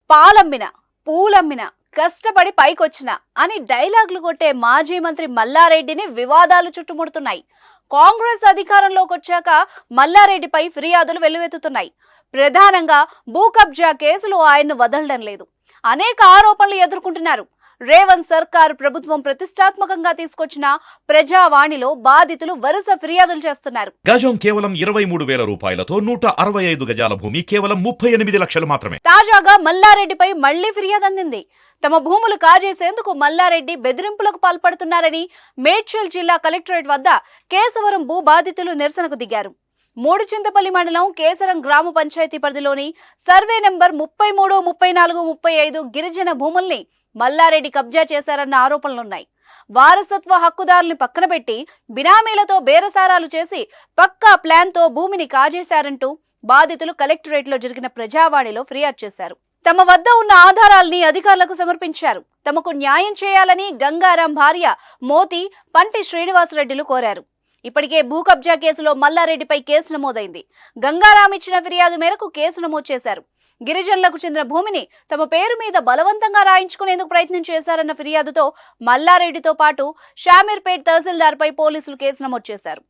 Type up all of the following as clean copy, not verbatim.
పాలమ్మిన పూలమ్మిన కష్టపడి పైకొచ్చిన అని డైలాగులు కొట్టే మాజీ మంత్రి మల్లారెడ్డిని వివాదాలు చుట్టుముడుతున్నాయి. కాంగ్రెస్ అధికారంలోకి వచ్చాక మల్లారెడ్డిపై ఫిర్యాదులు వెల్లువెత్తుతున్నాయి. ప్రధానంగా భూ కబ్జా కేసులు ఆయన్ను వదలడం లేదు. అనేక ఆరోపణలు ఎదుర్కొంటున్నారు. రేవంత్ సర్కార్ ప్రభుత్వం ప్రతిష్టాత్మకంగా తీసుకొచ్చిన ప్రజావాణిలో బాధితులు వరుస ఫిర్యాదులు చేస్తున్నారు. గజం కేవలం 23,000 రూపాయలతో 165 గజాల భూమి కేవలం 38 లక్షలు మాత్రమే. తాజాగా మల్లారెడ్డిపై మళ్లీ ఫిర్యాదు అందింది. తమ భూములు కాజేసేందుకు మల్లారెడ్డి బెదిరింపులకు పాల్పడుతున్నారని మేడ్చల్ జిల్లా కలెక్టరేట్ వద్ద కేశవరం భూ బాధితులు నిరసనకు దిగారు. మూడుచింతపల్లి మండలం కేసరం గ్రామ పంచాయతీ పరిధిలోని సర్వే నెంబర్ 33, 34, 35 గిరిజన భూముల్ని మల్లారెడ్డి కబ్జా చేశారన్న ఆరోపణలున్నాయి. వారసత్వ హక్కుదారుల్ని పక్కన పెట్టి బినామీలతో బేరసారాలు చేసి పక్కా ప్లాన్తో భూమిని కాజేశారంటూ బాధితులు కలెక్టరేట్లో జరిగిన ప్రజావాణిలో ఫిర్యాదు చేశారు. తమ వద్ద ఉన్న ఆధారాల్ని అధికారులకు సమర్పించారు. తమకు న్యాయం చేయాలని గంగారాం భార్య మోతి పంటి శ్రీనివాసరెడ్డిలు కోరారు. ఇప్పటికే భూ కబ్జా కేసులో మల్లారెడ్డిపై కేసు నమోదైంది. గంగారాం ఇచ్చిన ఫిర్యాదు మేరకు కేసు నమోదు చేశారు. గిరిజనులకు చెందిన భూమిని తమ పేరు మీద బలవంతంగా రాయించుకునేందుకు ప్రయత్నం చేశారన్న ఫిర్యాదుతో మల్లారెడ్డితో పాటు షామీర్పేట్ తహసీల్దార్పై పోలీసులు కేసు నమోదు చేశారు.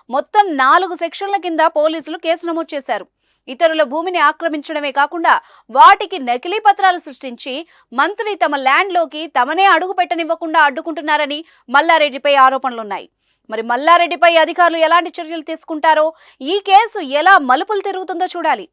మొత్తం 4 సెక్షన్ల కింద పోలీసులు కేసు నమోదు చేశారు. ఇతరుల భూమిని ఆక్రమించడమే కాకుండా వాటికి నకిలీ పత్రాలు సృష్టించి మంత్రి తమ ల్యాండ్లోకి తమనే అడుగు పెట్టనివ్వకుండా అడ్డుకుంటున్నారని మల్లారెడ్డిపై ఆరోపణలున్నాయి. మరి మల్లారెడ్డిపై అధికారులు ఎలాంటి చర్యలు తీసుకుంటారో, ఈ కేసు ఎలా మలుపులు తిరుగుతుందో చూడాలి.